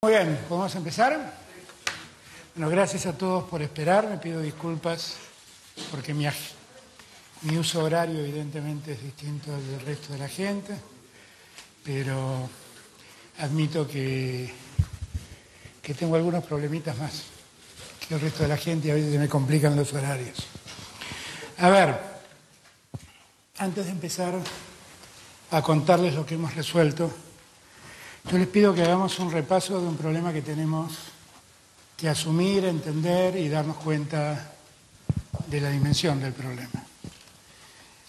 Muy bien, ¿podemos empezar? Bueno, gracias a todos por esperar. Me pido disculpas porque mi uso horario evidentemente es distinto al del resto de la gente, pero admito que tengo algunos problemitas más que el resto de la gente y a veces se me complican los horarios. A ver, antes de empezar a contarles lo que hemos resuelto, yo les pido que hagamos un repaso de un problema que tenemos que asumir, entender y darnos cuenta de la dimensión del problema.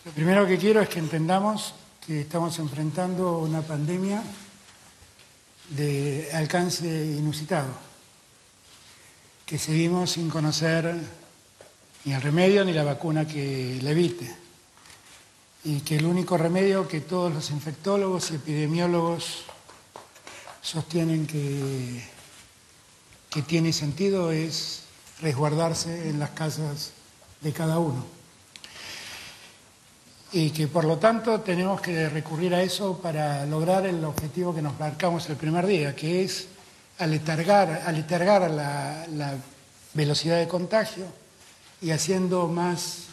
Lo primero que quiero es que entendamos que estamos enfrentando una pandemia de alcance inusitado, que seguimos sin conocer ni el remedio ni la vacuna que la evite, y que el único remedio que todos los infectólogos y epidemiólogos sostienen que tiene sentido es resguardarse en las casas de cada uno. Y que por lo tanto tenemos que recurrir a eso para lograr el objetivo que nos marcamos el primer día, que es aletargar la velocidad de contagio y haciendo más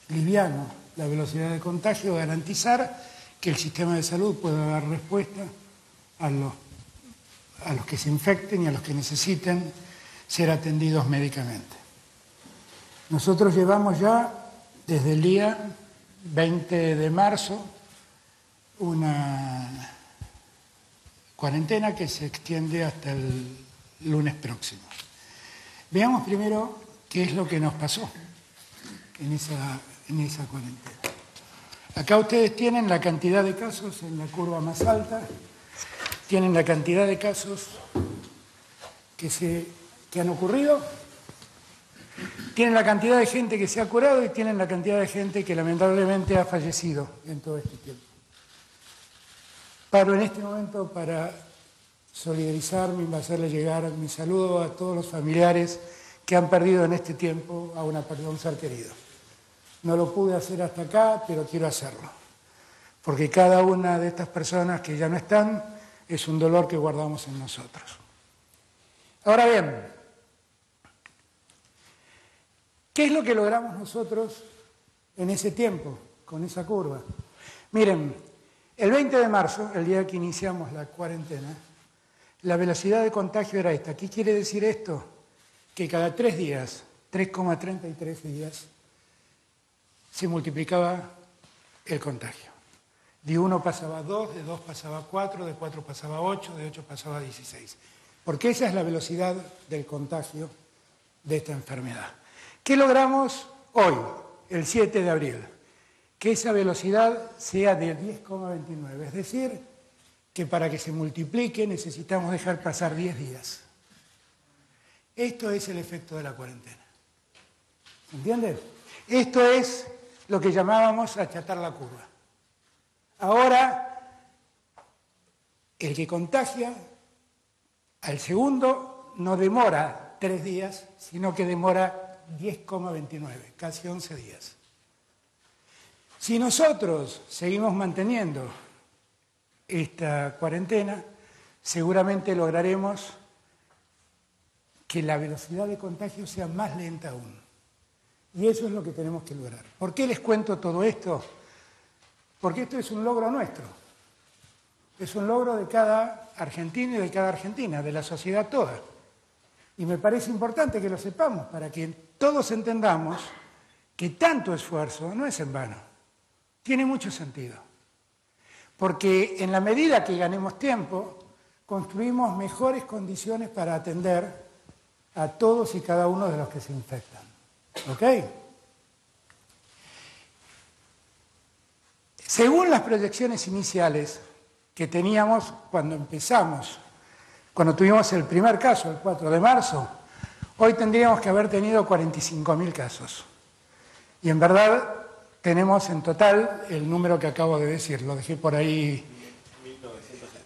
liviano la velocidad de contagio, garantizar que el sistema de salud pueda dar respuesta a los que se infecten y a los que necesiten ser atendidos médicamente. Nosotros llevamos ya desde el día 20 de marzo una cuarentena que se extiende hasta el lunes próximo. Veamos primero qué es lo que nos pasó en esa cuarentena. Acá ustedes tienen la cantidad de casos en la curva más alta. Tienen la cantidad de casos que han ocurrido, tienen la cantidad de gente que se ha curado y tienen la cantidad de gente que lamentablemente ha fallecido en todo este tiempo. Paro en este momento para solidarizarme y hacerle llegar mi saludo a todos los familiares que han perdido en este tiempo a un ser querido. No lo pude hacer hasta acá, pero quiero hacerlo, porque cada una de estas personas que ya no están es un dolor que guardamos en nosotros. Ahora bien, ¿qué es lo que logramos nosotros en ese tiempo, con esa curva? Miren, el 20 de marzo, el día que iniciamos la cuarentena, la velocidad de contagio era esta. ¿Qué quiere decir esto? Que cada 3 días, 3,33 días, se multiplicaba el contagio. De 1 pasaba a 2, de 2 pasaba a 4, de 4 pasaba a 8, de 8 pasaba a 16. Porque esa es la velocidad del contagio de esta enfermedad. ¿Qué logramos hoy, el 7 de abril? Que esa velocidad sea de 10,29. Es decir, que para que se multiplique necesitamos dejar pasar 10 días. Esto es el efecto de la cuarentena. ¿Entienden? Esto es lo que llamábamos achatar la curva. Ahora, el que contagia al segundo no demora 3 días, sino que demora 10,29, casi 11 días. Si nosotros seguimos manteniendo esta cuarentena, seguramente lograremos que la velocidad de contagio sea más lenta aún. Y eso es lo que tenemos que lograr. ¿Por qué les cuento todo esto? Porque esto es un logro nuestro, es un logro de cada argentino y de cada argentina, de la sociedad toda. Y me parece importante que lo sepamos para que todos entendamos que tanto esfuerzo no es en vano, tiene mucho sentido. Porque en la medida que ganemos tiempo, construimos mejores condiciones para atender a todos y cada uno de los que se infectan. ¿Ok? Según las proyecciones iniciales que teníamos cuando empezamos, cuando tuvimos el primer caso, el 4 de marzo, hoy tendríamos que haber tenido 45.000 casos. Y en verdad tenemos en total el número que acabo de decir, lo dejé por ahí,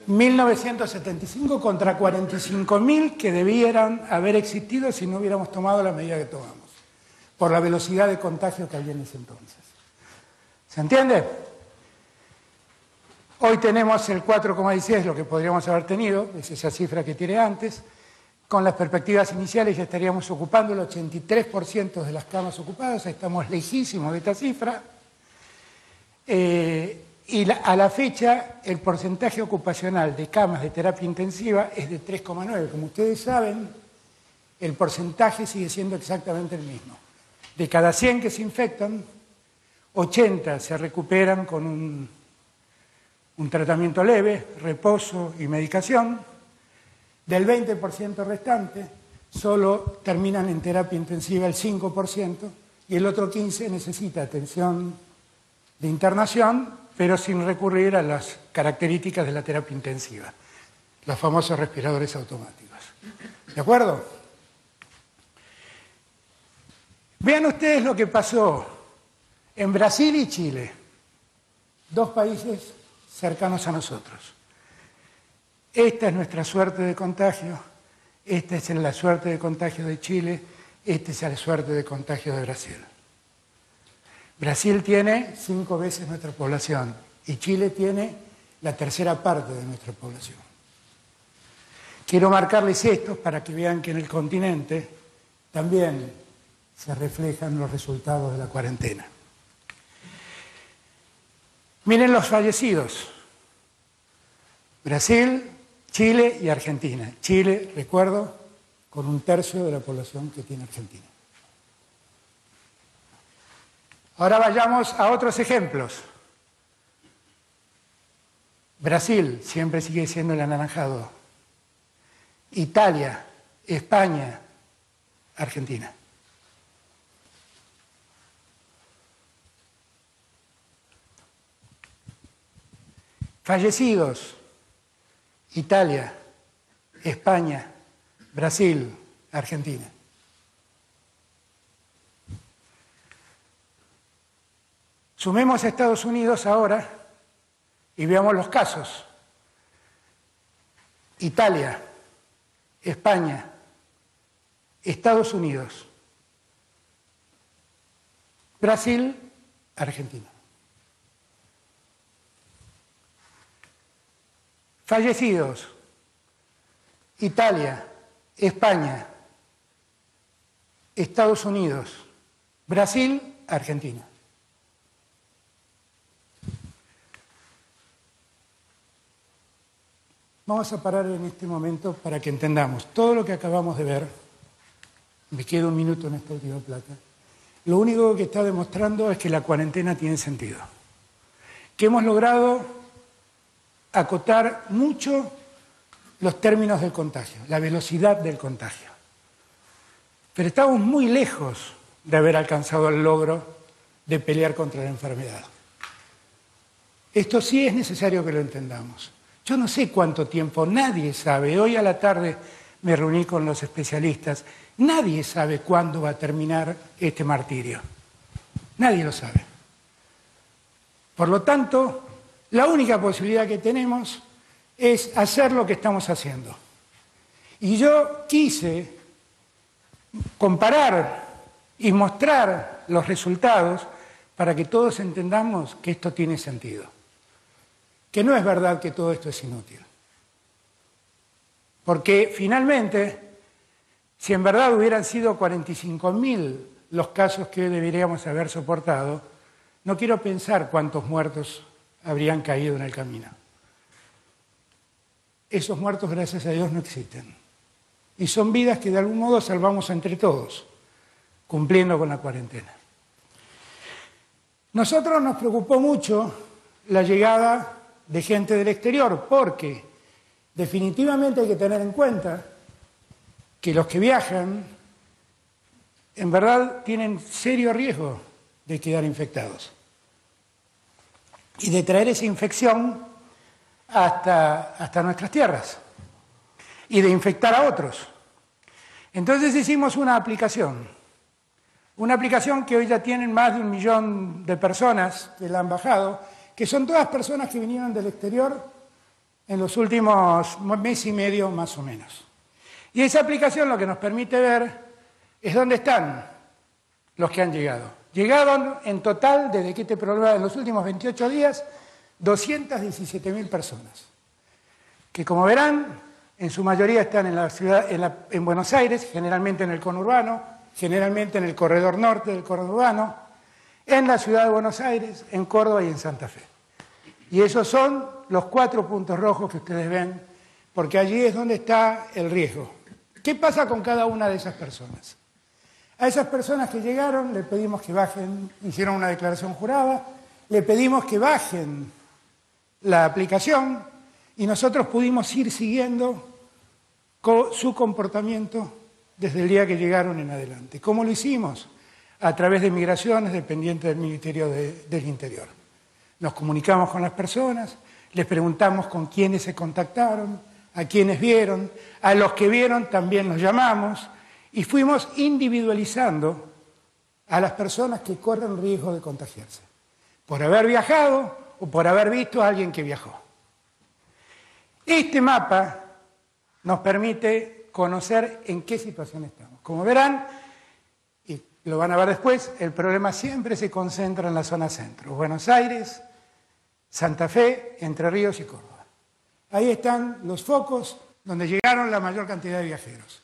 1975 contra 45.000 que debieran haber existido si no hubiéramos tomado la medida que tomamos, por la velocidad de contagio que había en ese entonces. ¿Se entiende? Hoy tenemos el 4,16, lo que podríamos haber tenido, es esa cifra que tiene antes. Con las perspectivas iniciales ya estaríamos ocupando el 83% de las camas ocupadas, estamos lejísimos de esta cifra. A la fecha, el porcentaje ocupacional de camas de terapia intensiva es de 3,9. Como ustedes saben, el porcentaje sigue siendo exactamente el mismo. De cada 100 que se infectan, 80 se recuperan con un tratamiento leve, reposo y medicación. Del 20% restante, solo terminan en terapia intensiva el 5% y el otro 15% necesita atención de internación, pero sin recurrir a las características de la terapia intensiva, los famosos respiradores automáticos. ¿De acuerdo? Vean ustedes lo que pasó en Brasil y Chile, dos países cercanos a nosotros. Esta es nuestra suerte de contagio, esta es la suerte de contagio de Chile, esta es la suerte de contagio de Brasil. Brasil tiene 5 veces nuestra población y Chile tiene la tercera parte de nuestra población. Quiero marcarles esto para que vean que en el continente también se reflejan los resultados de la cuarentena. Miren los fallecidos. Brasil, Chile y Argentina. Chile, recuerdo, con 1/3 de la población que tiene Argentina. Ahora vayamos a otros ejemplos. Brasil siempre sigue siendo el anaranjado. Italia, España, Argentina. Fallecidos, Italia, España, Brasil, Argentina. Sumemos a Estados Unidos ahora y veamos los casos. Italia, España, Estados Unidos, Brasil, Argentina. Fallecidos, Italia, España, Estados Unidos, Brasil, Argentina. Vamos a parar en este momento para que entendamos todo lo que acabamos de ver. Me queda un minuto en esta última placa. Lo único que está demostrando es que la cuarentena tiene sentido. Que hemos logrado acotar mucho los términos del contagio, la velocidad del contagio. Pero estamos muy lejos de haber alcanzado el logro de pelear contra la enfermedad. Esto sí es necesario que lo entendamos. Yo no sé cuánto tiempo, nadie sabe. Hoy a la tarde me reuní con los especialistas. Nadie sabe cuándo va a terminar este martirio. Nadie lo sabe. Por lo tanto, la única posibilidad que tenemos es hacer lo que estamos haciendo. Y yo quise comparar y mostrar los resultados para que todos entendamos que esto tiene sentido. Que no es verdad que todo esto es inútil. Porque finalmente, si en verdad hubieran sido 45.000 los casos que hoy deberíamos haber soportado, no quiero pensar cuántos muertos habrían caído en el camino. Esos muertos, gracias a Dios, no existen. Y son vidas que de algún modo salvamos entre todos, cumpliendo con la cuarentena. Nosotros nos preocupó mucho la llegada de gente del exterior, porque definitivamente hay que tener en cuenta que los que viajan, en verdad, tienen serio riesgo de quedar infectados y de traer esa infección hasta nuestras tierras y de infectar a otros. Entonces hicimos una aplicación que hoy ya tienen más de 1 millón de personas que la han bajado, que son todas personas que vinieron del exterior en los últimos mes y medio más o menos. Y esa aplicación lo que nos permite ver es dónde están los que han llegado. Llegaron en total, desde que este programa en los últimos 28 días, 217.000 personas, que como verán, en su mayoría están en la ciudad, en Buenos Aires, generalmente en el conurbano, generalmente en el corredor norte del conurbano, en la ciudad de Buenos Aires, en Córdoba y en Santa Fe. Y esos son los 4 puntos rojos que ustedes ven, porque allí es donde está el riesgo. ¿Qué pasa con cada una de esas personas? A esas personas que llegaron le pedimos que bajen, hicieron una declaración jurada, le pedimos que bajen la aplicación y nosotros pudimos ir siguiendo su comportamiento desde el día que llegaron en adelante. ¿Cómo lo hicimos? A través de Migraciones, dependiente del Ministerio del Interior. Nos comunicamos con las personas, les preguntamos con quiénes se contactaron, a quiénes vieron, a los que vieron también los llamamos y fuimos individualizando a las personas que corren riesgo de contagiarse, por haber viajado o por haber visto a alguien que viajó. Este mapa nos permite conocer en qué situación estamos. Como verán, y lo van a ver después, el problema siempre se concentra en la zona centro. Buenos Aires, Santa Fe, Entre Ríos y Córdoba. Ahí están los focos donde llegaron la mayor cantidad de viajeros.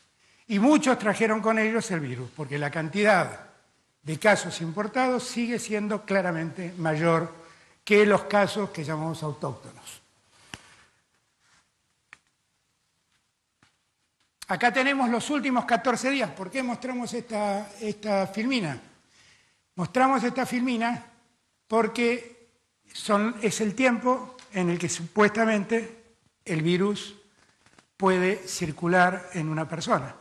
Y muchos trajeron con ellos el virus, porque la cantidad de casos importados sigue siendo claramente mayor que los casos que llamamos autóctonos. Acá tenemos los últimos 14 días. ¿Por qué mostramos esta filmina? Mostramos esta filmina porque es el tiempo en el que supuestamente el virus puede circular en una persona.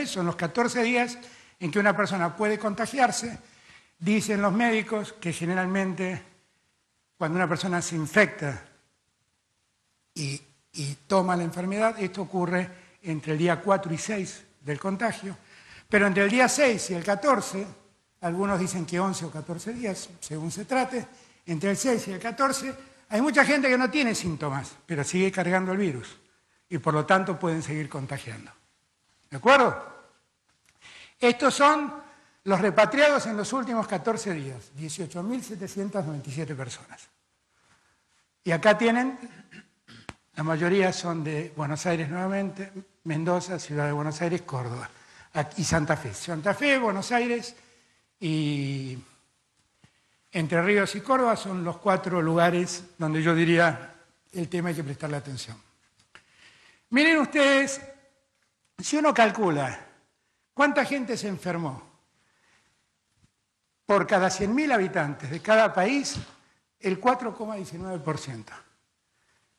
Son los 14 días en que una persona puede contagiarse. Dicen los médicos que generalmente cuando una persona se infecta y toma la enfermedad, esto ocurre entre el día 4 y 6 del contagio, pero entre el día 6 y el 14, algunos dicen que 11 o 14 días, según se trate, entre el 6 y el 14, hay mucha gente que no tiene síntomas, pero sigue cargando el virus y por lo tanto pueden seguir contagiando. ¿De acuerdo? Estos son los repatriados en los últimos 14 días, 18.797 personas. Y acá tienen, la mayoría son de Buenos Aires nuevamente, Mendoza, Ciudad de Buenos Aires, Córdoba y Santa Fe. Santa Fe, Buenos Aires y Entre Ríos y Córdoba son los 4 lugares donde yo diría el tema hay que prestarle atención. Miren ustedes, si uno calcula cuánta gente se enfermó por cada 100.000 habitantes de cada país, el 4,19%.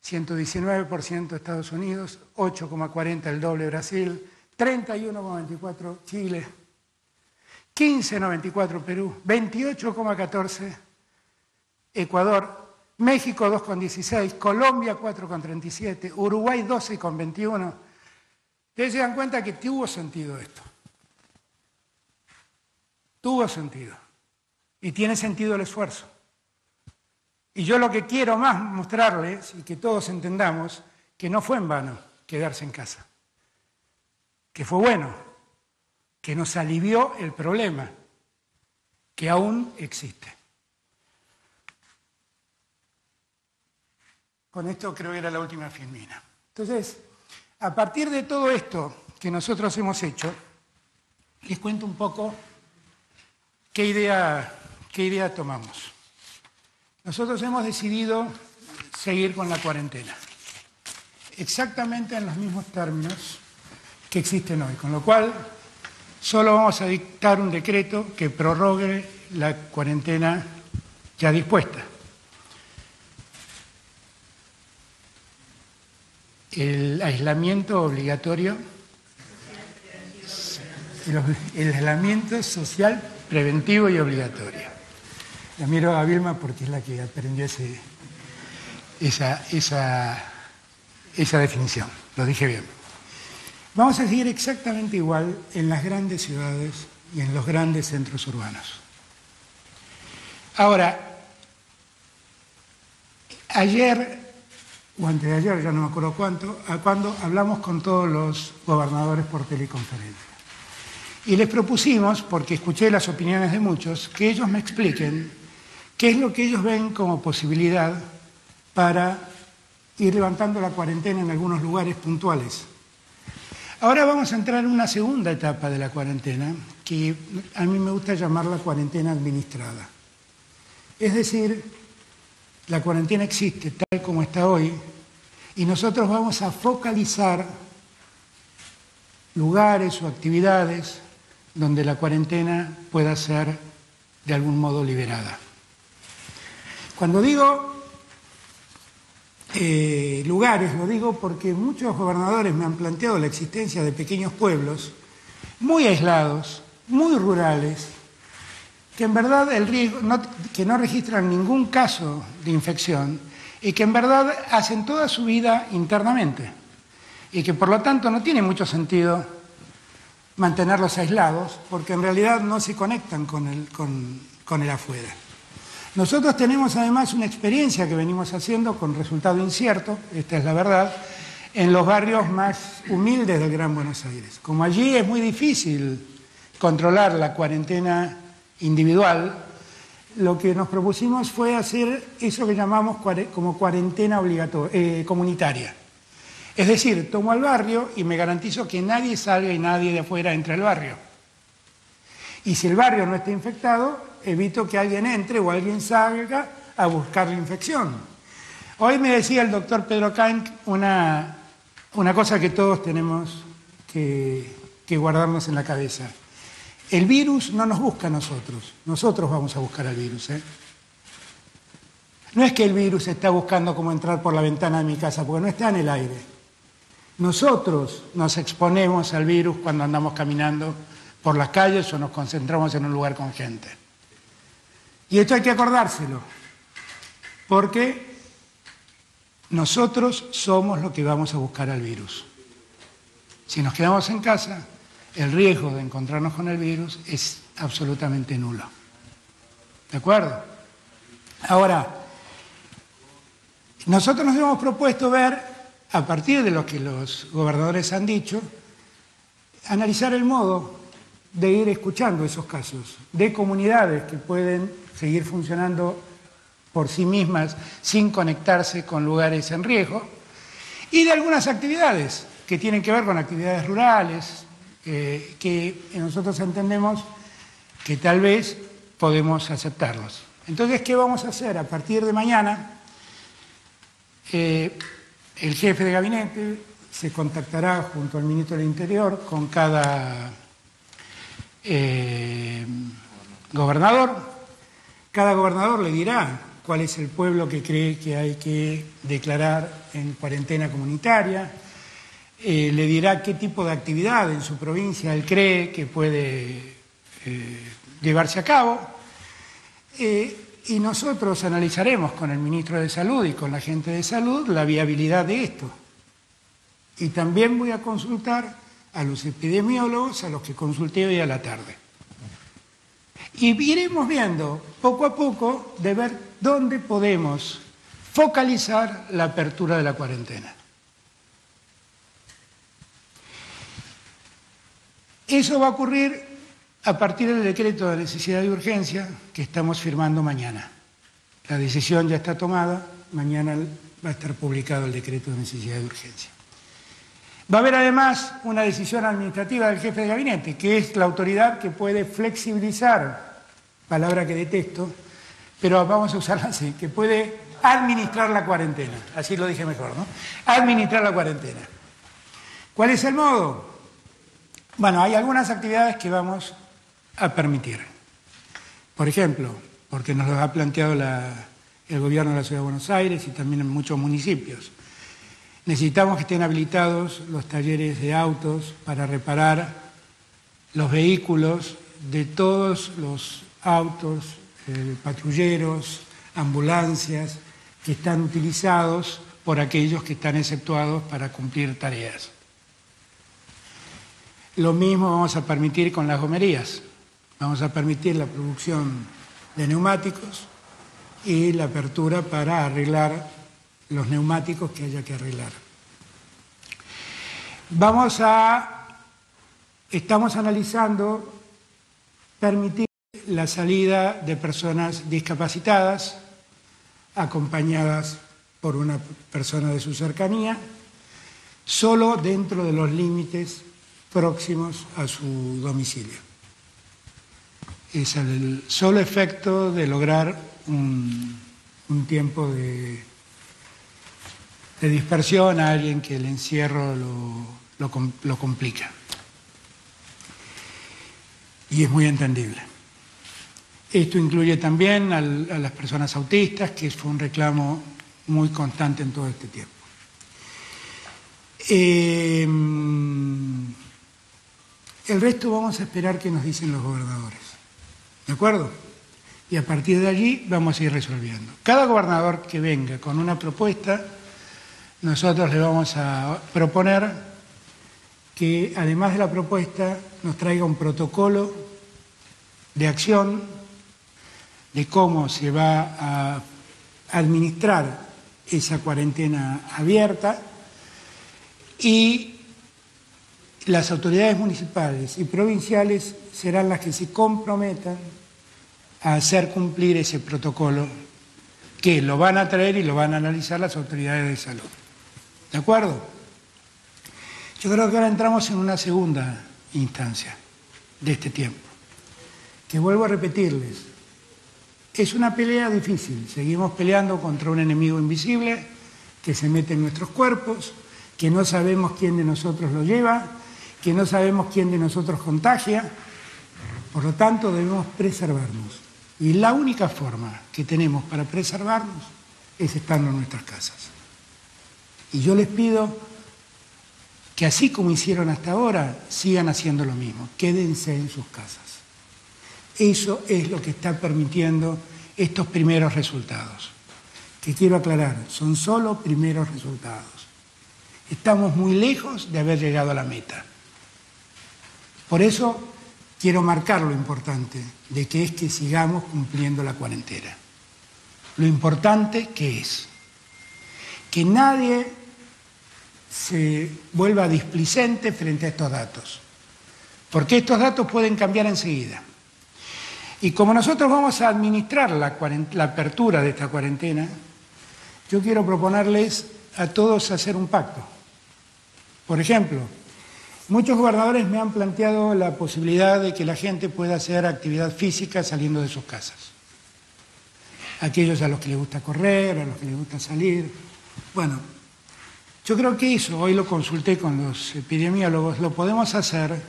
119% Estados Unidos, 8,40% el doble Brasil, 31,24% Chile, 15,94% Perú, 28,14% Ecuador, México 2,16%, Colombia 4,37%, Uruguay 12,21%. Ustedes se dan cuenta que tuvo sentido esto. Tuvo sentido. Y tiene sentido el esfuerzo. Y yo lo que quiero más mostrarles, y que todos entendamos, que no fue en vano quedarse en casa. Que fue bueno, que nos alivió el problema, que aún existe. Con esto creo que era la última filmina. Entonces, a partir de todo esto que nosotros hemos hecho, les cuento un poco qué idea tomamos. Nosotros hemos decidido seguir con la cuarentena, exactamente en los mismos términos que existen hoy, con lo cual solo vamos a dictar un decreto que prorrogue la cuarentena ya dispuesta. El aislamiento obligatorio, el aislamiento social preventivo y obligatorio. La miro a Vilma porque es la que aprendió esa definición. Lo dije bien. Vamos a seguir exactamente igual en las grandes ciudades y en los grandes centros urbanos. Ahora, ayer o antes de ayer, ya no me acuerdo cuándo hablamos con todos los gobernadores por teleconferencia. Y les propusimos, porque escuché las opiniones de muchos, que ellos me expliquen qué es lo que ellos ven como posibilidad para ir levantando la cuarentena en algunos lugares puntuales. Ahora vamos a entrar en una segunda etapa de la cuarentena, que a mí me gusta llamarla cuarentena administrada. Es decir, la cuarentena existe tal como está hoy y nosotros vamos a focalizar lugares o actividades donde la cuarentena pueda ser de algún modo liberada. Cuando digo lugares, lo digo porque muchos gobernadores me han planteado la existencia de pequeños pueblos muy aislados, muy rurales, que en verdad que no registran ningún caso de infección y que en verdad hacen toda su vida internamente y que por lo tanto no tiene mucho sentido mantenerlos aislados porque en realidad no se conectan con el afuera. Nosotros tenemos además una experiencia que venimos haciendo con resultado incierto, esta es la verdad, en los barrios más humildes del Gran Buenos Aires. Como allí es muy difícil controlar la cuarentena individual, lo que nos propusimos fue hacer eso que llamamos como cuarentena comunitaria. Es decir, tomo al barrio y me garantizo que nadie salga y nadie de afuera entre al barrio. Y si el barrio no está infectado, evito que alguien entre o alguien salga a buscar la infección. Hoy me decía el doctor Pedro Kainck una cosa que todos tenemos que guardarnos en la cabeza. El virus no nos busca a nosotros, nosotros vamos a buscar al virus. No es que el virus está buscando cómo entrar por la ventana de mi casa, porque no está en el aire. Nosotros nos exponemos al virus cuando andamos caminando por las calles o nos concentramos en un lugar con gente. Y esto hay que acordárselo, porque nosotros somos los que vamos a buscar al virus. Si nos quedamos en casa, el riesgo de encontrarnos con el virus es absolutamente nulo. ¿De acuerdo? Ahora, nosotros nos hemos propuesto ver, a partir de lo que los gobernadores han dicho, analizar el modo de ir escuchando esos casos, de comunidades que pueden seguir funcionando por sí mismas sin conectarse con lugares en riesgo, y de algunas actividades que tienen que ver con actividades rurales, que nosotros entendemos que tal vez podemos aceptarlos. Entonces, ¿qué vamos a hacer? A partir de mañana, el jefe de gabinete se contactará junto al ministro del Interior con cada gobernador. Cada gobernador le dirá cuál es el pueblo que cree que hay que declarar en cuarentena comunitaria, le dirá qué tipo de actividad en su provincia él cree que puede llevarse a cabo, y nosotros analizaremos con el ministro de Salud y con la gente de salud la viabilidad de esto. Y también voy a consultar a los epidemiólogos, a los que consulté hoy a la tarde. Y iremos viendo poco a poco de ver dónde podemos focalizar la apertura de la cuarentena. Eso va a ocurrir a partir del decreto de necesidad y urgencia que estamos firmando mañana. La decisión ya está tomada, mañana va a estar publicado el decreto de necesidad y urgencia. Va a haber además una decisión administrativa del jefe de gabinete, que es la autoridad que puede flexibilizar, palabra que detesto, pero vamos a usarla así, que puede administrar la cuarentena, así lo dije mejor, ¿no? Administrar la cuarentena. ¿Cuál es el modo? Bueno, hay algunas actividades que vamos a permitir. Por ejemplo, porque nos lo ha planteado el gobierno de la Ciudad de Buenos Aires y también en muchos municipios. Necesitamos que estén habilitados los talleres de autos para reparar los vehículos de todos los autos, patrulleros, ambulancias, que están utilizados por aquellos que están exceptuados para cumplir tareas. Lo mismo vamos a permitir con las gomerías. Vamos a permitir la producción de neumáticos y la apertura para arreglar los neumáticos que haya que arreglar. Estamos analizando permitir la salida de personas discapacitadas, acompañadas por una persona de su cercanía, solo dentro de los límites próximos a su domicilio. Es el solo efecto de lograr un tiempo de dispersión a alguien que el encierro lo complica. Y es muy entendible. Esto incluye también a las personas autistas, que fue un reclamo muy constante en todo este tiempo. El resto vamos a esperar qué nos dicen los gobernadores. ¿De acuerdo? Y a partir de allí vamos a ir resolviendo. Cada gobernador que venga con una propuesta, nosotros le vamos a proponer que, además de la propuesta, nos traiga un protocolo de acción de cómo se va a administrar esa cuarentena abierta, y las autoridades municipales y provinciales serán las que se comprometan a hacer cumplir ese protocolo, que lo van a traer y lo van a analizar las autoridades de salud. ¿De acuerdo? Yo creo que ahora entramos en una segunda instancia de este tiempo, que vuelvo a repetirles, es una pelea difícil. Seguimos peleando contra un enemigo invisible que se mete en nuestros cuerpos, que no sabemos quién de nosotros lo lleva, que no sabemos quién de nosotros contagia. Por lo tanto, debemos preservarnos. Y la única forma que tenemos para preservarnos es estando en nuestras casas. Y yo les pido que, así como hicieron hasta ahora, sigan haciendo lo mismo. Quédense en sus casas. Eso es lo que está permitiendo estos primeros resultados. Que quiero aclarar, son solo primeros resultados. Estamos muy lejos de haber llegado a la meta. Por eso quiero marcar lo importante de que es que sigamos cumpliendo la cuarentena. Lo importante que es que nadie se vuelva displicente frente a estos datos, porque estos datos pueden cambiar enseguida. Y como nosotros vamos a administrar la apertura de esta cuarentena, yo quiero proponerles a todos hacer un pacto. Por ejemplo, muchos gobernadores me han planteado la posibilidad de que la gente pueda hacer actividad física saliendo de sus casas. Aquellos a los que les gusta correr, a los que les gusta salir. Bueno, yo creo que eso, hoy lo consulté con los epidemiólogos, lo podemos hacer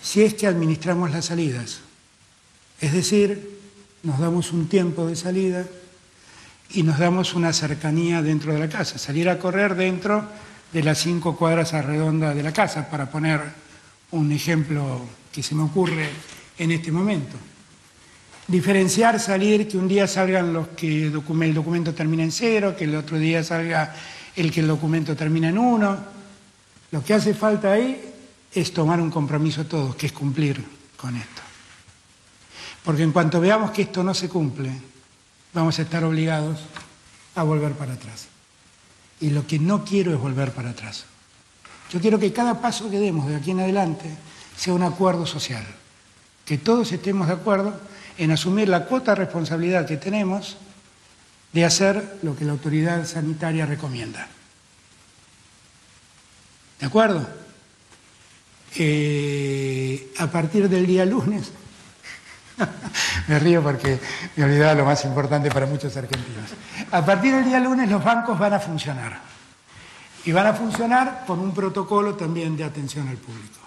si es que administramos las salidas. Es decir, nos damos un tiempo de salida y nos damos una cercanía dentro de la casa. Salir a correr dentro de las 5 cuadras a redonda de la casa, para poner un ejemplo que se me ocurre en este momento. Diferenciar, salir, que un día salgan los que el documento termina en 0, que el otro día salga el que el documento termina en 1. Lo que hace falta ahí es tomar un compromiso todos, que es cumplir con esto. Porque en cuanto veamos que esto no se cumple, vamos a estar obligados a volver para atrás. Y lo que no quiero es volver para atrás. Yo quiero que cada paso que demos de aquí en adelante sea un acuerdo social. Que todos estemos de acuerdo en asumir la cuota de responsabilidad que tenemos de hacer lo que la autoridad sanitaria recomienda. ¿De acuerdo? A partir del día lunes, me río porque me olvidaba lo más importante para muchos argentinos. A partir del día lunes los bancos van a funcionar. Y van a funcionar con un protocolo también de atención al público.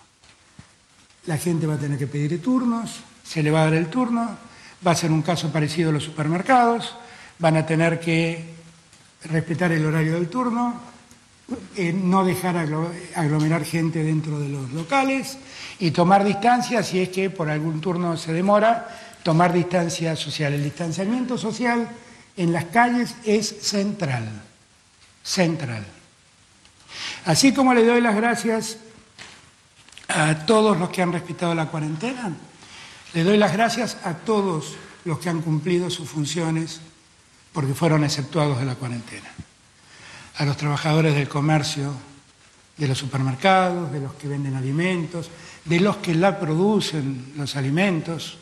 La gente va a tener que pedir turnos, se le va a dar el turno, va a ser un caso parecido a los supermercados, van a tener que respetar el horario del turno, no dejar aglomerar gente dentro de los locales y tomar distancia. Si es que por algún turno se demora, tomar distancia social. El distanciamiento social en las calles es central, central. Así como le doy las gracias a todos los que han respetado la cuarentena, le doy las gracias a todos los que han cumplido sus funciones porque fueron exceptuados de la cuarentena. A los trabajadores del comercio, de los supermercados, de los que venden alimentos, de los que la producen los alimentos.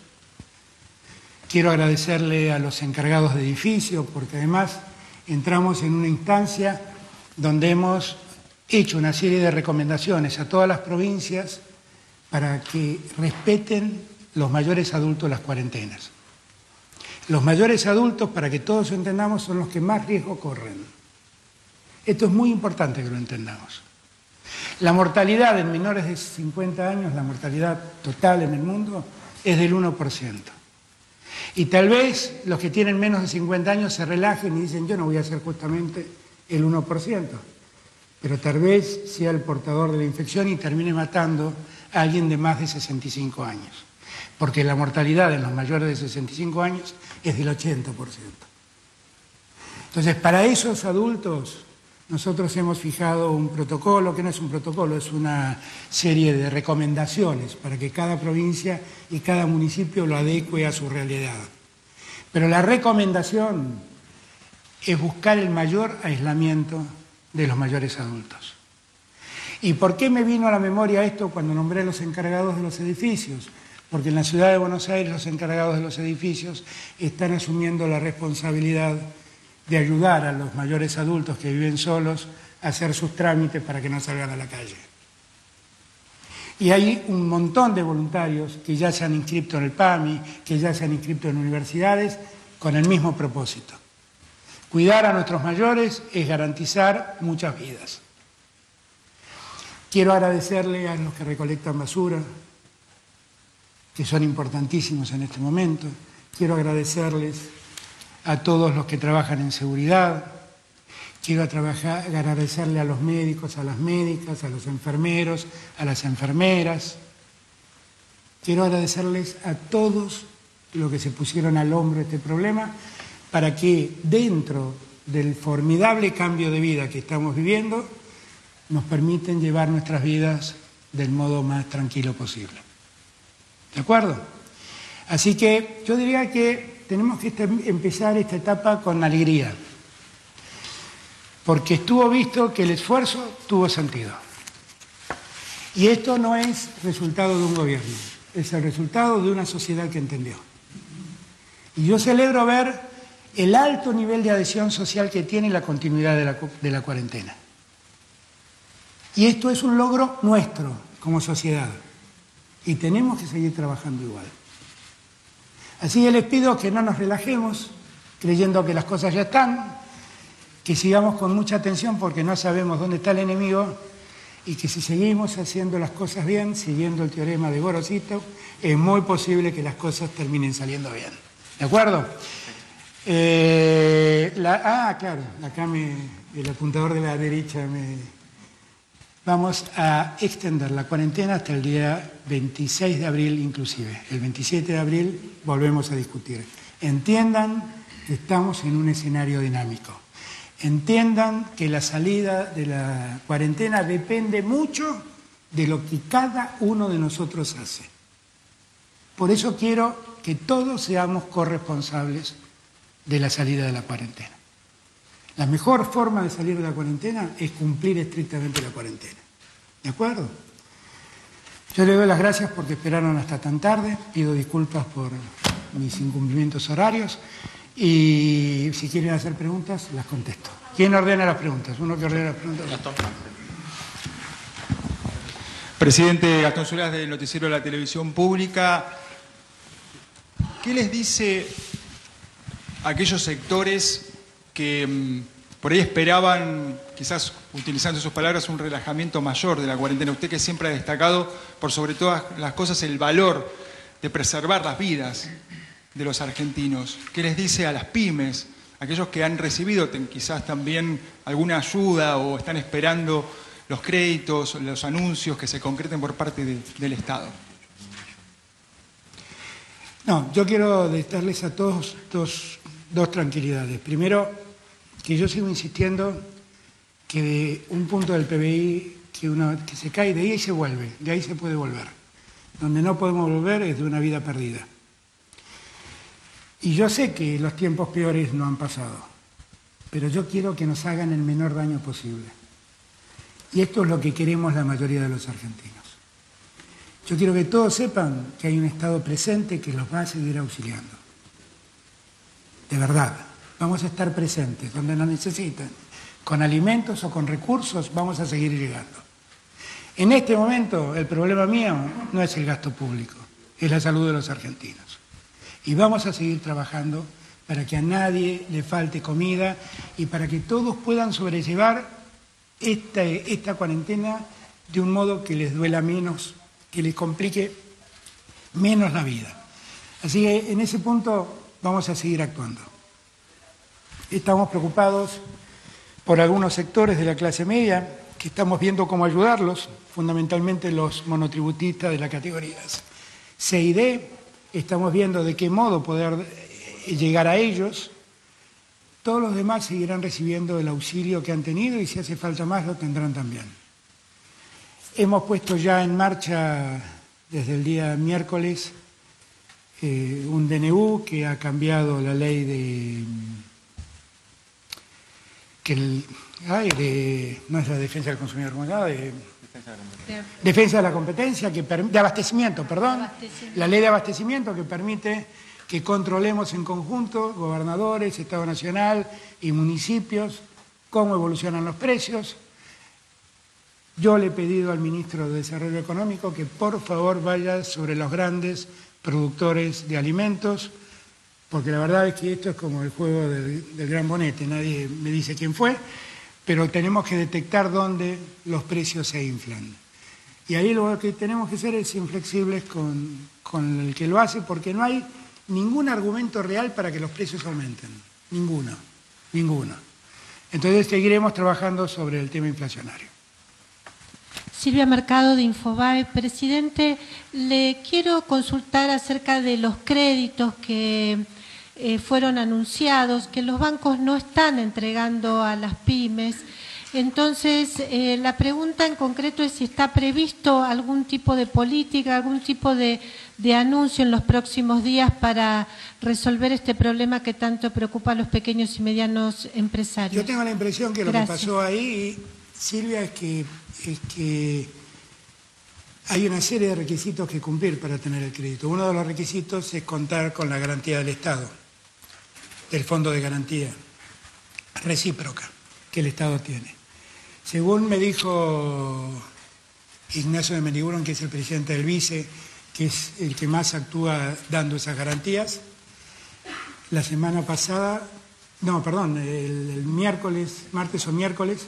Quiero agradecerle a los encargados de edificios, porque además entramos en una instancia donde hemos hecho una serie de recomendaciones a todas las provincias para que respeten los mayores adultos las cuarentenas. Los mayores adultos, para que todos lo entendamos, son los que más riesgo corren. Esto es muy importante que lo entendamos. La mortalidad en menores de 50 años, la mortalidad total en el mundo, es del 1%. Y tal vez los que tienen menos de 50 años se relajen y dicen, yo no voy a hacer justamente el 1%, pero tal vez sea el portador de la infección y termine matando a alguien de más de 65 años, porque la mortalidad en los mayores de 65 años es del 80%. Entonces, para esos adultos, nosotros hemos fijado un protocolo, que no es un protocolo, es una serie de recomendaciones para que cada provincia y cada municipio lo adecue a su realidad. Pero la recomendación es buscar el mayor aislamiento de los mayores adultos. ¿Y por qué me vino a la memoria esto cuando nombré a los encargados de los edificios? Porque en la ciudad de Buenos Aires los encargados de los edificios están asumiendo la responsabilidad de ayudar a los mayores adultos que viven solos a hacer sus trámites para que no salgan a la calle. Y hay un montón de voluntarios que ya se han inscrito en el PAMI, que ya se han inscrito en universidades, con el mismo propósito. Cuidar a nuestros mayores es garantizar muchas vidas. Quiero agradecerle a los que recolectan basura, que son importantísimos en este momento. Quiero agradecerles a todos los que trabajan en seguridad. Quiero agradecerle a los médicos, a las médicas, a los enfermeros, a las enfermeras. Quiero agradecerles a todos los que se pusieron al hombro este problema para que dentro del formidable cambio de vida que estamos viviendo nos permiten llevar nuestras vidas del modo más tranquilo posible. ¿De acuerdo? Así que yo diría que tenemos que empezar esta etapa con alegría, porque estuvo visto que el esfuerzo tuvo sentido. Y esto no es resultado de un gobierno, es el resultado de una sociedad que entendió. Y yo celebro ver el alto nivel de adhesión social que tiene la continuidad de la cuarentena. Y esto es un logro nuestro como sociedad. Y tenemos que seguir trabajando igual. Así que les pido que no nos relajemos, creyendo que las cosas ya están, que sigamos con mucha atención porque no sabemos dónde está el enemigo, y que si seguimos haciendo las cosas bien, siguiendo el teorema de Gorosito, es muy posible que las cosas terminen saliendo bien. ¿De acuerdo? Claro, acá el apuntador de la derecha Vamos a extender la cuarentena hasta el día 26 de abril inclusive. El 27 de abril volvemos a discutir. Entiendan que estamos en un escenario dinámico. Entiendan que la salida de la cuarentena depende mucho de lo que cada uno de nosotros hace. Por eso quiero que todos seamos corresponsables de la salida de la cuarentena. La mejor forma de salir de la cuarentena es cumplir estrictamente la cuarentena. ¿De acuerdo? Yo les doy las gracias porque esperaron hasta tan tarde. Pido disculpas por mis incumplimientos horarios. Y si quieren hacer preguntas, las contesto. ¿Quién ordena las preguntas? Uno que ordena las preguntas. Gastón. Presidente Gastón Solás del Noticiero de la Televisión Pública. ¿Qué les dice a aquellos sectores que por ahí esperaban, quizás utilizando sus palabras, un relajamiento mayor de la cuarentena? Usted que siempre ha destacado, por sobre todas las cosas, el valor de preservar las vidas de los argentinos. ¿Qué les dice a las pymes, aquellos que han recibido quizás también alguna ayuda o están esperando los créditos, los anuncios que se concreten por parte del Estado? No, yo quiero darles a todos dos tranquilidades. Primero, que yo sigo insistiendo que de un punto del PBI que se cae, de ahí se vuelve, de ahí se puede volver. Donde no podemos volver es de una vida perdida. Y yo sé que los tiempos peores no han pasado, pero yo quiero que nos hagan el menor daño posible. Y esto es lo que queremos la mayoría de los argentinos. Yo quiero que todos sepan que hay un Estado presente que los va a seguir auxiliando. De verdad, Vamos a estar presentes donde nos necesiten. Con alimentos o con recursos vamos a seguir llegando. En este momento el problema mío no es el gasto público, es la salud de los argentinos. Y vamos a seguir trabajando para que a nadie le falte comida y para que todos puedan sobrellevar esta cuarentena de un modo que les duela menos, que les complique menos la vida. Así que en ese punto vamos a seguir actuando. Estamos preocupados por algunos sectores de la clase media que estamos viendo cómo ayudarlos, fundamentalmente los monotributistas de las categorías C y D. Estamos viendo de qué modo poder llegar a ellos. Todos los demás seguirán recibiendo el auxilio que han tenido y si hace falta más lo tendrán también. Hemos puesto ya en marcha desde el día miércoles un DNU que ha cambiado la ley de no es la defensa del consumidor, ¿cómo se llama? Defensa de la competencia, de abastecimiento, perdón. La ley de abastecimiento que permite que controlemos en conjunto, gobernadores, Estado Nacional y municipios, cómo evolucionan los precios. Yo le he pedido al ministro de Desarrollo Económico que por favor vaya sobre los grandes productores de alimentos, porque la verdad es que esto es como el juego del gran bonete, nadie me dice quién fue, pero tenemos que detectar dónde los precios se inflan. Y ahí lo que tenemos que ser es inflexibles con el que lo hace, porque no hay ningún argumento real para que los precios aumenten. Ninguno. Entonces seguiremos trabajando sobre el tema inflacionario. Silvia Mercado de Infobae. Presidente, le quiero consultar acerca de los créditos que fueron anunciados, que los bancos no están entregando a las pymes. Entonces, la pregunta en concreto es si está previsto algún tipo de política, algún tipo de anuncio en los próximos días para resolver este problema que tanto preocupa a los pequeños y medianos empresarios. Yo tengo la impresión que lo que pasó ahí, Silvia, es que hay una serie de requisitos que cumplir para tener el crédito. Uno de los requisitos es contar con la garantía del Estado, del Fondo de Garantía Recíproca que el Estado tiene. Según me dijo Ignacio de Meniguron, que es el presidente del BICE, que es el que más actúa dando esas garantías, la semana pasada, el martes o miércoles,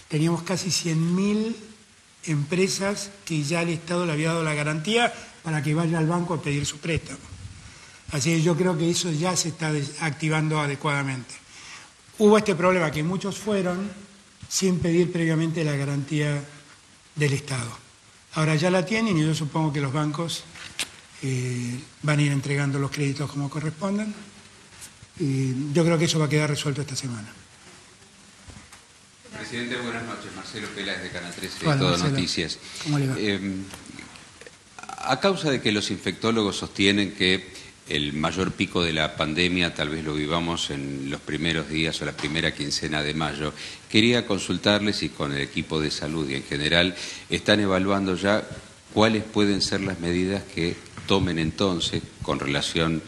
teníamos casi 100.000 empresas que ya el Estado le había dado la garantía para que vaya al banco a pedir su préstamo. Así que yo creo que eso ya se está activando adecuadamente. Hubo este problema que muchos fueron sin pedir previamente la garantía del Estado. Ahora ya la tienen y yo supongo que los bancos van a ir entregando los créditos como correspondan. Y yo creo que eso va a quedar resuelto esta semana. Presidente, buenas noches. Marcelo Peláez de Canal 13 Hola, de Todo Marcelo. Noticias. ¿Cómo le va? A causa de que los infectólogos sostienen que el mayor pico de la pandemia tal vez lo vivamos en los primeros días o la primera quincena de mayo, quería consultarles si con el equipo de salud y en general están evaluando ya cuáles pueden ser las medidas que tomen entonces con relación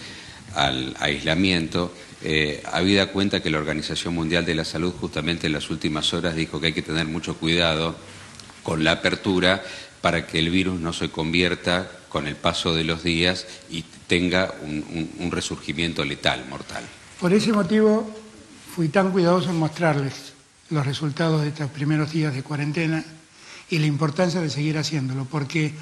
al aislamiento, habida cuenta que la Organización Mundial de la Salud justamente en las últimas horas dijo que hay que tener mucho cuidado con la apertura para que el virus no se convierta con el paso de los días y tenga un resurgimiento letal, mortal. Por ese motivo fui tan cuidadoso en mostrarles los resultados de estos primeros días de cuarentena y la importancia de seguir haciéndolo, porque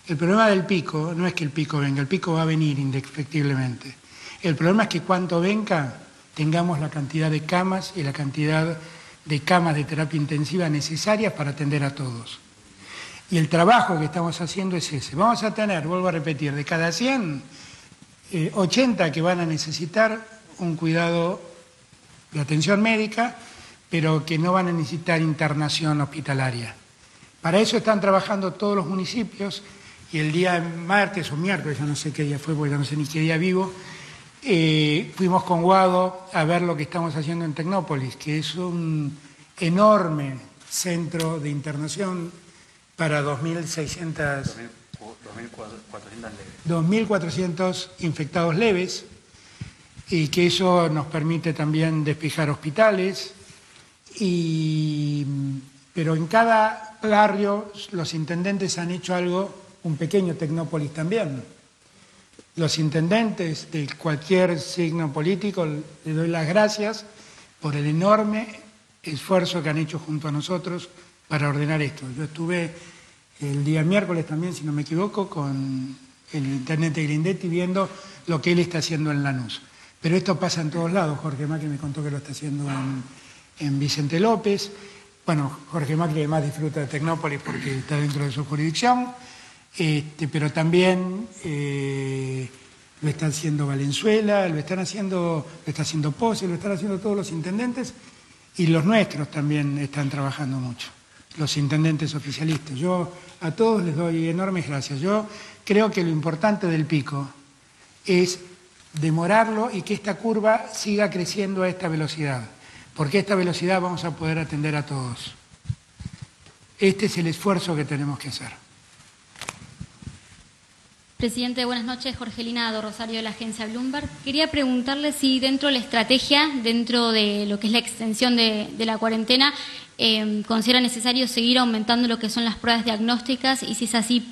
el problema del pico no es que el pico venga, el pico va a venir indefectiblemente. El problema es que cuando venga tengamos la cantidad de camas y la cantidad de camas de terapia intensiva necesarias para atender a todos. Y el trabajo que estamos haciendo es ese. Vamos a tener, vuelvo a repetir, de cada 100, 80 que van a necesitar un cuidado de atención médica, pero que no van a necesitar internación hospitalaria. Para eso están trabajando todos los municipios y el día martes o miércoles, ya no sé qué día fue, porque ya no sé ni qué día vivo, fuimos con Guado a ver lo que estamos haciendo en Tecnópolis, que es un enorme centro de internación para 2.400 infectados leves, y que eso nos permite también despejar hospitales, pero en cada barrio los intendentes han hecho algo, un pequeño Tecnópolis también. Los intendentes de cualquier signo político, les doy las gracias por el enorme esfuerzo que han hecho junto a nosotros para ordenar esto. Yo estuve el día miércoles también, si no me equivoco, con el intendente Grindetti viendo lo que él está haciendo en Lanús. Pero esto pasa en todos lados. Jorge Macri me contó que lo está haciendo en Vicente López. Bueno, Jorge Macri además disfruta de Tecnópolis porque está dentro de su jurisdicción, pero también lo está haciendo Valenzuela, lo está haciendo Pose, lo están haciendo todos los intendentes, y los nuestros también están trabajando mucho, los intendentes oficialistas. Yo a todos les doy enormes gracias. Yo creo que lo importante del pico es demorarlo y que esta curva siga creciendo a esta velocidad, porque a esta velocidad vamos a poder atender a todos. Este es el esfuerzo que tenemos que hacer. Presidente, buenas noches. Jorgelina do Rosario, de la agencia Bloomberg. Quería preguntarle si dentro de la estrategia, dentro de lo que es la extensión de la cuarentena, considera necesario seguir aumentando lo que son las pruebas diagnósticas y si es así,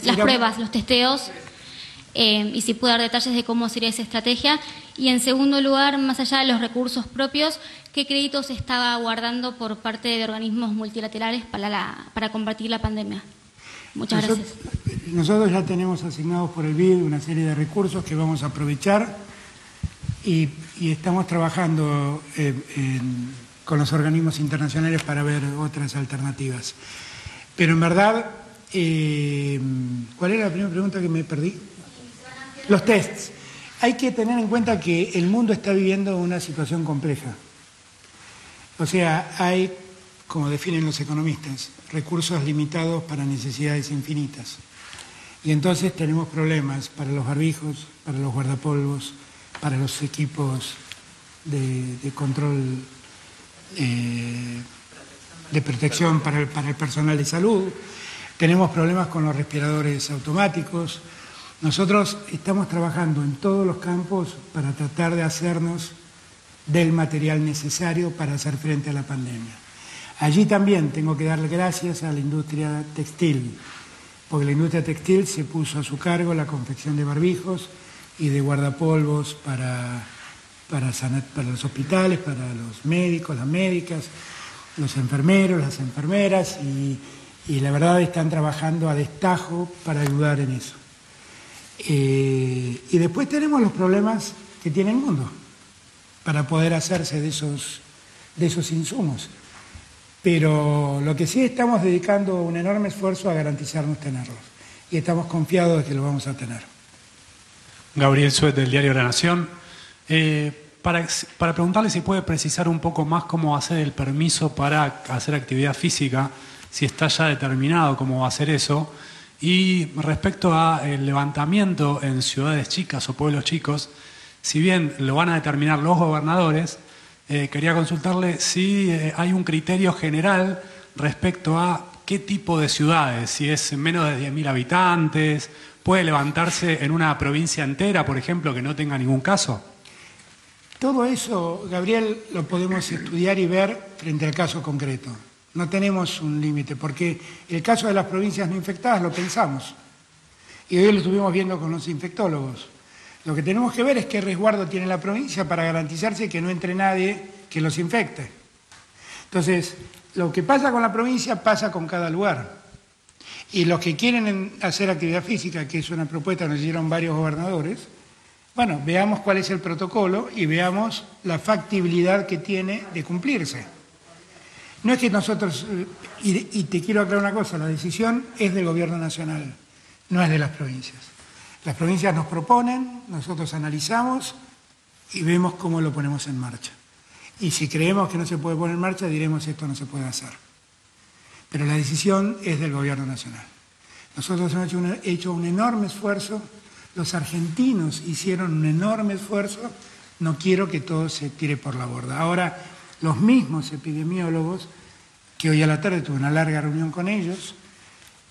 las pruebas, los testeos, y si puede dar detalles de cómo sería esa estrategia. Y en segundo lugar, más allá de los recursos propios, ¿qué créditos estaba guardando por parte de organismos multilaterales para combatir la pandemia? Muchas gracias. Nosotros ya tenemos asignados por el BID una serie de recursos que vamos a aprovechar y estamos trabajando con los organismos internacionales para ver otras alternativas. Pero en verdad, ¿cuál era la primera pregunta que me perdí? Los tests. Hay que tener en cuenta que el mundo está viviendo una situación compleja. O sea, hay, como definen los economistas, recursos limitados para necesidades infinitas. Y entonces tenemos problemas para los barbijos, para los guardapolvos, para los equipos de control, de protección para el personal de salud. Tenemos problemas con los respiradores automáticos. Nosotros estamos trabajando en todos los campos para tratar de hacernos del material necesario para hacer frente a la pandemia. Allí también tengo que darle gracias a la industria textil, porque la industria textil se puso a su cargo la confección de barbijos y de guardapolvos para los hospitales, para los médicos, las médicas, los enfermeros, las enfermeras, y la verdad están trabajando a destajo para ayudar en eso. Y después tenemos los problemas que tiene el mundo para poder hacerse de esos insumos. Pero lo que sí estamos dedicando un enorme esfuerzo a garantizarnos tenerlos. Y estamos confiados de que lo vamos a tener. Gabriel Suet, del diario La Nación. Para preguntarle si puede precisar un poco más cómo va a ser el permiso para hacer actividad física, si está ya determinado cómo va a ser eso. Y respecto al levantamiento en ciudades chicas o pueblos chicos, si bien lo van a determinar los gobernadores, quería consultarle si hay un criterio general respecto a qué tipo de ciudades, si es menos de 10.000 habitantes, puede levantarse en una provincia entera, por ejemplo, que no tenga ningún caso. Todo eso, Gabriel, lo podemos estudiar y ver frente al caso concreto. No tenemos un límite, porque el caso de las provincias no infectadas lo pensamos. Y hoy lo estuvimos viendo con los infectólogos. Lo que tenemos que ver es qué resguardo tiene la provincia para garantizarse que no entre nadie que los infecte. Entonces, lo que pasa con la provincia pasa con cada lugar. Y los que quieren hacer actividad física, que es una propuesta que nos hicieron varios gobernadores, bueno, veamos cuál es el protocolo y veamos la factibilidad que tiene de cumplirse. No es que nosotros, y te quiero aclarar una cosa, la decisión es del Gobierno Nacional, no es de las provincias. Las provincias nos proponen, nosotros analizamos y vemos cómo lo ponemos en marcha. Y si creemos que no se puede poner en marcha, diremos esto no se puede hacer. Pero la decisión es del Gobierno Nacional. Nosotros hemos hecho un enorme esfuerzo, los argentinos hicieron un enorme esfuerzo, no quiero que todo se tire por la borda. Ahora, los mismos epidemiólogos, que hoy a la tarde tuve una larga reunión con ellos,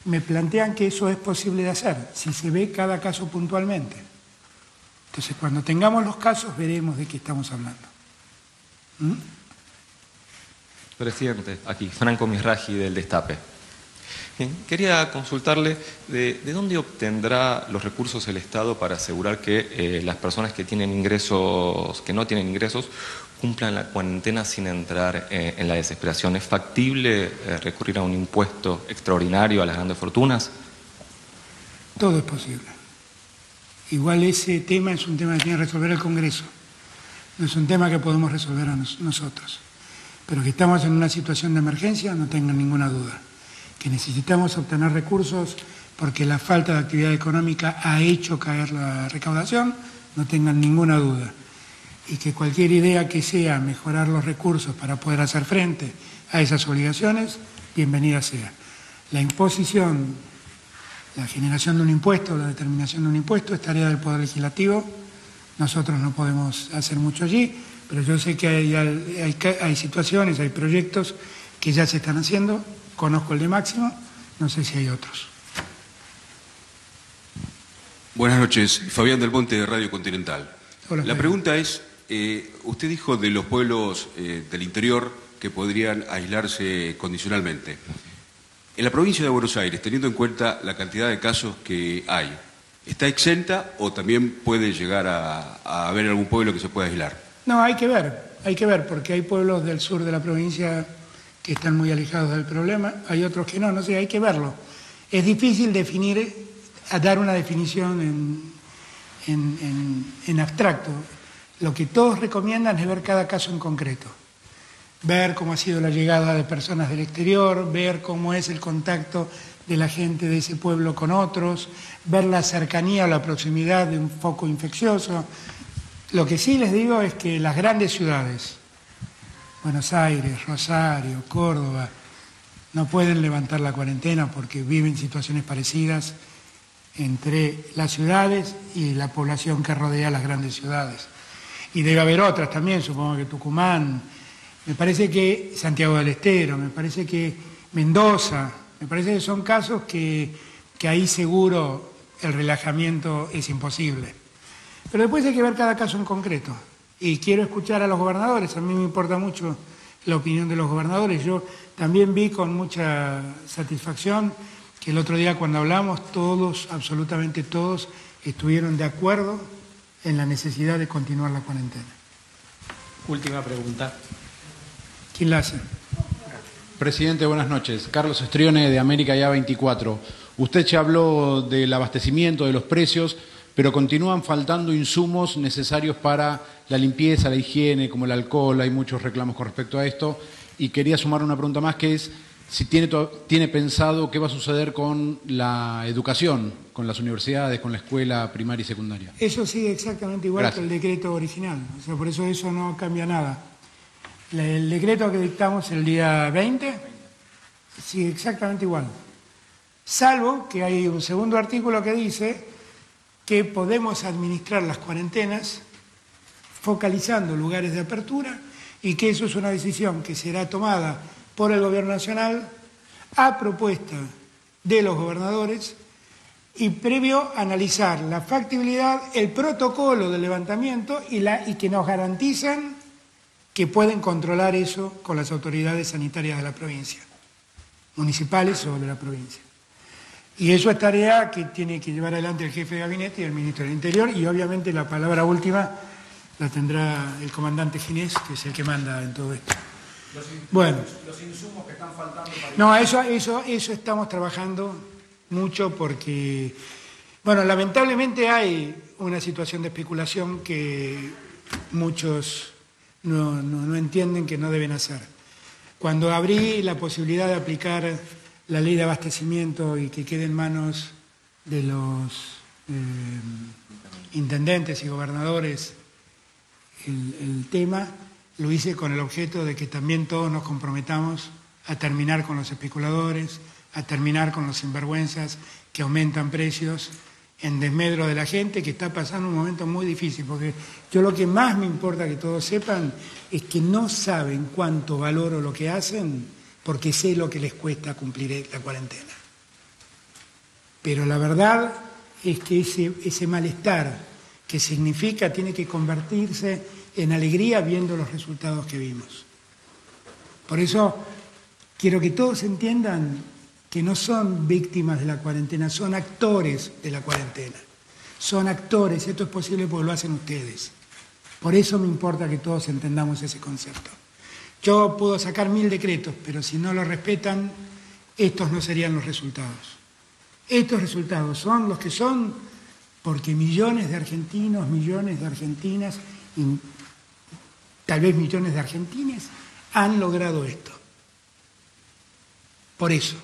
me plantean que eso es posible de hacer, si se ve cada caso puntualmente. Entonces, cuando tengamos los casos, veremos de qué estamos hablando. Presidente, aquí, Franco Misraji del Destape. Bien, quería consultarle de dónde obtendrá los recursos el Estado para asegurar que las personas que tienen ingresos, que no tienen ingresos, cumplan la cuarentena sin entrar en la desesperación. ¿Es factible recurrir a un impuesto extraordinario a las grandes fortunas? Todo es posible. Igual ese tema es un tema que tiene que resolver el Congreso. No es un tema que podemos resolver nosotros. Pero que estamos en una situación de emergencia, no tengan ninguna duda. Que necesitamos obtener recursos porque la falta de actividad económica ha hecho caer la recaudación, no tengan ninguna duda. Y que cualquier idea que sea mejorar los recursos para poder hacer frente a esas obligaciones, bienvenida sea. La imposición, la generación de un impuesto, la determinación de un impuesto es tarea del Poder Legislativo. Nosotros no podemos hacer mucho allí, pero yo sé que hay situaciones, hay proyectos que ya se están haciendo. Conozco el de Máximo, no sé si hay otros. Buenas noches, Fabián del Monte de Radio Continental. Hola, la pregunta es, usted dijo de los pueblos del interior que podrían aislarse condicionalmente. En la provincia de Buenos Aires, teniendo en cuenta la cantidad de casos que hay, ¿está exenta o también puede llegar a haber algún pueblo que se pueda aislar? No, hay que ver, porque hay pueblos del sur de la provincia que están muy alejados del problema, hay otros que no sé, hay que verlo. Es difícil dar una definición en abstracto. Lo que todos recomiendan es ver cada caso en concreto. Ver cómo ha sido la llegada de personas del exterior, ver cómo es el contacto de la gente de ese pueblo con otros, ver la cercanía o la proximidad de un foco infeccioso. Lo que sí les digo es que las grandes ciudades, Buenos Aires, Rosario, Córdoba, no pueden levantar la cuarentena porque viven situaciones parecidas entre las ciudades y la población que rodea las grandes ciudades. Y debe haber otras también, supongo que Tucumán, me parece que Santiago del Estero, me parece que Mendoza, me parece que son casos que ahí seguro el relajamiento es imposible. Pero después hay que ver cada caso en concreto. Y quiero escuchar a los gobernadores, a mí me importa mucho la opinión de los gobernadores. Yo también vi con mucha satisfacción que el otro día cuando hablamos, todos, absolutamente todos, estuvieron de acuerdo en la necesidad de continuar la cuarentena. Última pregunta. ¿Quién la hace? Presidente, buenas noches. Carlos Estrione, de América Ya 24. Usted ya habló del abastecimiento, de los precios, pero continúan faltando insumos necesarios para la limpieza, la higiene, como el alcohol. Hay muchos reclamos con respecto a esto. Y quería sumar una pregunta más, que es si tiene pensado qué va a suceder con la educación, con las universidades, con la escuela primaria y secundaria. Eso sigue exactamente igual que el decreto original. O sea, por eso no cambia nada. El decreto que dictamos el día 20 sigue exactamente igual. Salvo que hay un segundo artículo que dice que podemos administrar las cuarentenas focalizando lugares de apertura y que eso es una decisión que será tomada por el Gobierno Nacional a propuesta de los gobernadores y previo a analizar la factibilidad, el protocolo de levantamiento y que nos garantizan que pueden controlar eso con las autoridades sanitarias de la provincia, municipales o de la provincia. Y eso es tarea que tiene que llevar adelante el jefe de gabinete y el ministro del Interior, y obviamente la palabra última la tendrá el comandante Ginés, que es el que manda en todo esto. Bueno, los insumos que están faltando para... No, eso estamos trabajando mucho porque, bueno, lamentablemente hay una situación de especulación que muchos no entienden que no deben hacer. Cuando abrí la posibilidad de aplicar la ley de abastecimiento y que quede en manos de los intendentes y gobernadores el tema, lo hice con el objeto de que también todos nos comprometamos a terminar con los especuladores, a terminar con los sinvergüenzas que aumentan precios en desmedro de la gente que está pasando un momento muy difícil, porque yo lo que más me importa que todos sepan es que no saben cuánto valoro lo que hacen porque sé lo que les cuesta cumplir la cuarentena. Pero la verdad es que ese malestar que significa, tiene que convertirse en alegría viendo los resultados que vimos. Por eso quiero que todos entiendan que no son víctimas de la cuarentena, son actores de la cuarentena. Son actores, esto es posible porque lo hacen ustedes. Por eso me importa que todos entendamos ese concepto. Yo puedo sacar 1000 decretos, pero si no los respetan, estos no serían los resultados. Estos resultados son los que son porque millones de argentinos, millones de argentinas, y tal vez millones de argentines, han logrado esto. Por eso.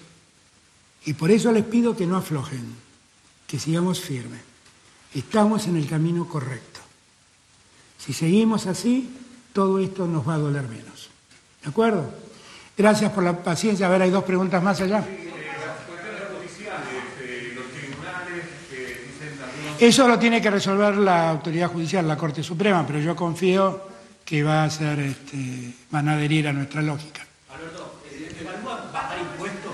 Y por eso les pido que no aflojen, que sigamos firmes. Estamos en el camino correcto. Si seguimos así, todo esto nos va a doler menos. ¿De acuerdo? Gracias por la paciencia. A ver, hay 2 preguntas más allá. Eso lo tiene que resolver la autoridad judicial, la Corte Suprema, pero yo confío que va a ser, van a adherir a nuestra lógica. Alberto, ¿va a bajar impuestos?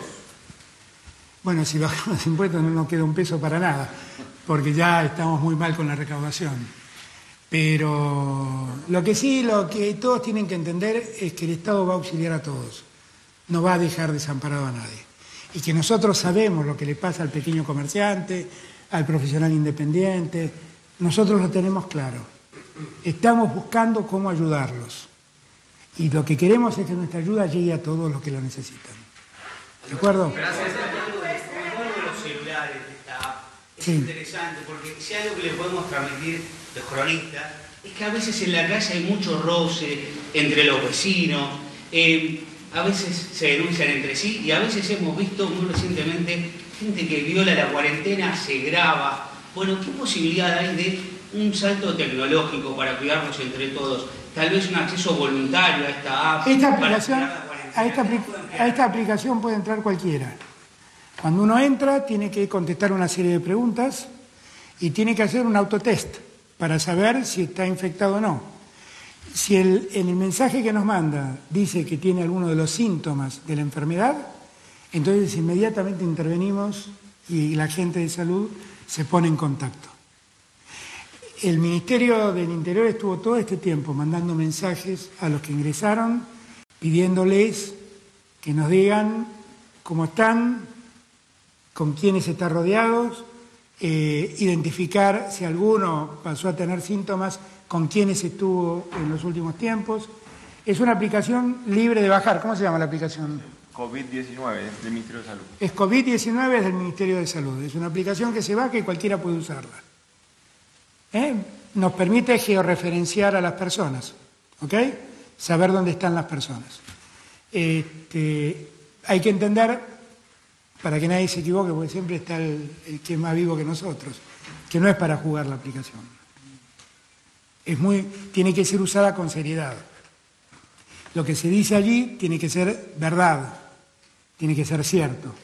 Bueno, si bajamos los impuestos no nos queda un peso para nada, porque ya estamos muy mal con la recaudación. Pero lo que todos tienen que entender es que el Estado va a auxiliar a todos, no va a dejar desamparado a nadie. Y que nosotros sabemos lo que le pasa al pequeño comerciante, al profesional independiente, nosotros lo tenemos claro. Estamos buscando cómo ayudarlos. Y lo que queremos es que nuestra ayuda llegue a todos los que lo necesitan. ¿De acuerdo? Gracias. Los celulares de esta app es interesante porque si algo que le podemos transmitir los cronistas es que a veces en la calle hay mucho roce entre los vecinos, a veces se denuncian entre sí y a veces hemos visto muy recientemente gente que viola la cuarentena, se graba. Bueno, ¿qué posibilidad hay de un salto tecnológico para cuidarnos entre todos? Tal vez un acceso voluntario a esta app. A esta aplicación puede entrar cualquiera. Cuando uno entra, tiene que contestar una serie de preguntas y tiene que hacer un autotest para saber si está infectado o no. Si en el mensaje que nos manda dice que tiene alguno de los síntomas de la enfermedad, entonces inmediatamente intervenimos y la gente de salud se pone en contacto. El Ministerio del Interior estuvo todo este tiempo mandando mensajes a los que ingresaron, pidiéndoles que nos digan cómo están, con quiénes están rodeados, identificar si alguno pasó a tener síntomas, con quiénes estuvo en los últimos tiempos. Es una aplicación libre de bajar. ¿Cómo se llama la aplicación? COVID-19, del Ministerio de Salud. Es COVID-19, es del Ministerio de Salud. Es una aplicación que se baja y cualquiera puede usarla. Nos permite georreferenciar a las personas, ¿ok? Saber dónde están las personas. Hay que entender, para que nadie se equivoque, porque siempre está el que es más vivo que nosotros, que no es para jugar la aplicación. Tiene que ser usada con seriedad. Lo que se dice allí tiene que ser verdad, tiene que ser cierto,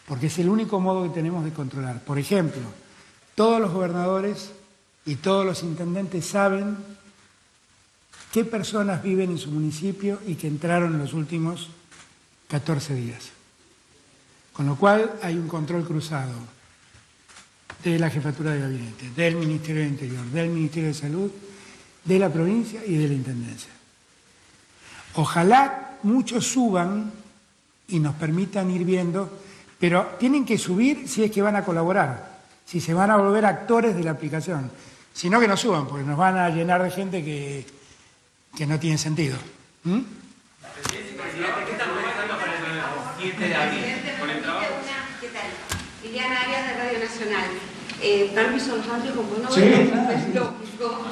porque es el único modo que tenemos de controlar. Por ejemplo, todos los gobernadores y todos los intendentes saben qué personas viven en su municipio y que entraron en los últimos 14 días. Con lo cual hay un control cruzado de la Jefatura de Gabinete, del Ministerio del Interior, del Ministerio de Salud, de la provincia y de la Intendencia. Ojalá muchos suban y nos permitan ir viendo, pero tienen que subir si es que van a colaborar, si se van a volver actores de la aplicación. Si no, que no suban, porque nos van a llenar de gente que no tiene sentido. ¿Qué están proyectando para el 7 de abril? ¿Con el trabajo? ¿Qué tal? Liliana Arias de Radio Nacional. Permiso, como no sí. Es lógico.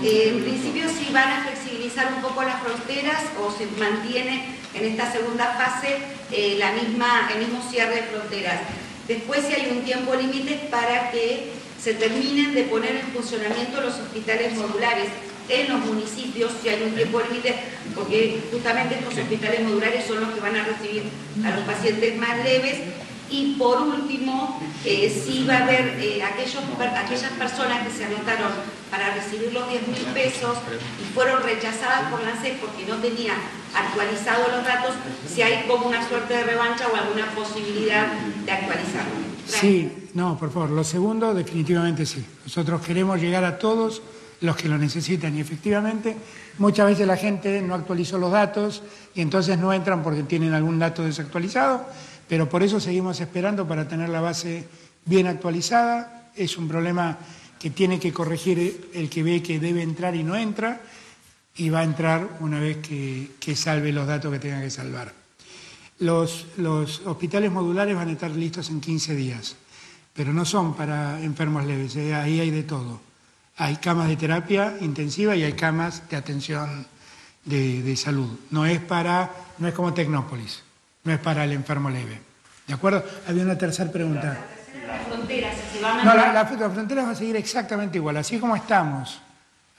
En principio, si van a flexibilizar un poco las fronteras o se mantiene en esta segunda fase el mismo cierre de fronteras. Después, si hay un tiempo límite para que se terminen de poner en funcionamiento los hospitales modulares en los municipios, si hay un tiempo límite, porque justamente estos hospitales modulares son los que van a recibir a los pacientes más leves. Y por último, sí va a haber aquellas personas que se anotaron para recibir los 10.000 pesos y fueron rechazadas por la ANSES porque no tenían actualizados los datos, si hay como una suerte de revancha o alguna posibilidad de actualizarlo. Sí, no, por favor. Lo segundo, definitivamente sí. Nosotros queremos llegar a todos los que lo necesitan y efectivamente muchas veces la gente no actualizó los datos y entonces no entran porque tienen algún dato desactualizado, pero por eso seguimos esperando para tener la base bien actualizada. Es un problema que tiene que corregir el que ve que debe entrar y no entra, y va a entrar una vez que salve los datos que tenga que salvar. Los hospitales modulares van a estar listos en 15 días, pero no son para enfermos leves, ahí hay de todo. Hay camas de terapia intensiva y hay camas de atención de salud. No es como Tecnópolis, no es para el enfermo leve. ¿De acuerdo? Había una tercera pregunta. Las fronteras, si van a... No, la frontera va a seguir exactamente igual. Así como estamos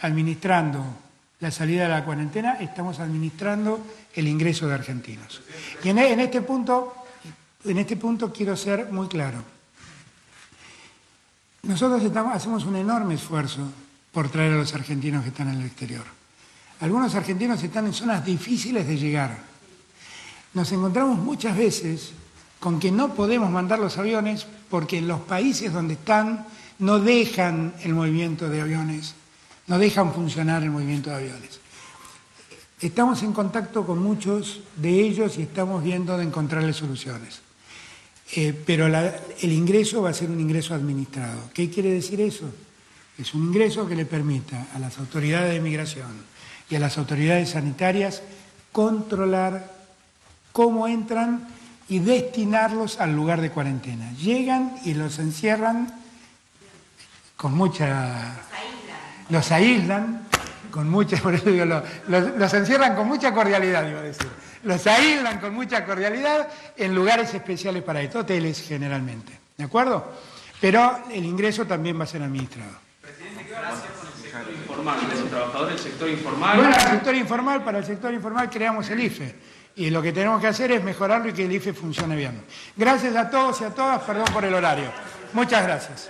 administrando la salida de la cuarentena, estamos administrando el ingreso de argentinos. Y en este punto quiero ser muy claro. Nosotros hacemos un enorme esfuerzo por traer a los argentinos que están en el exterior. Algunos argentinos están en zonas difíciles de llegar. Nos encontramos muchas veces con que no podemos mandar los aviones porque en los países donde están no dejan el movimiento de aviones, no dejan funcionar el movimiento de aviones. Estamos en contacto con muchos de ellos y estamos viendo de encontrarles soluciones. Pero el ingreso va a ser un ingreso administrado. ¿Qué quiere decir eso? Es un ingreso que le permita a las autoridades de migración y a las autoridades sanitarias controlar cómo entran y destinarlos al lugar de cuarentena. Llegan y los encierran con mucha... Los aíslan con mucha... Por eso digo, los encierran con mucha cordialidad, iba a decir. Los aíslan con mucha cordialidad en lugares especiales para esto, hoteles generalmente. ¿De acuerdo? Pero el ingreso también va a ser administrado. Presidente, ¿qué va a hacer con el sector informal? ¿De los trabajadores del sector informal? Bueno, para el sector informal creamos el IFE. Y lo que tenemos que hacer es mejorarlo y que el IFE funcione bien. Gracias a todos y a todas, perdón por el horario. Muchas gracias.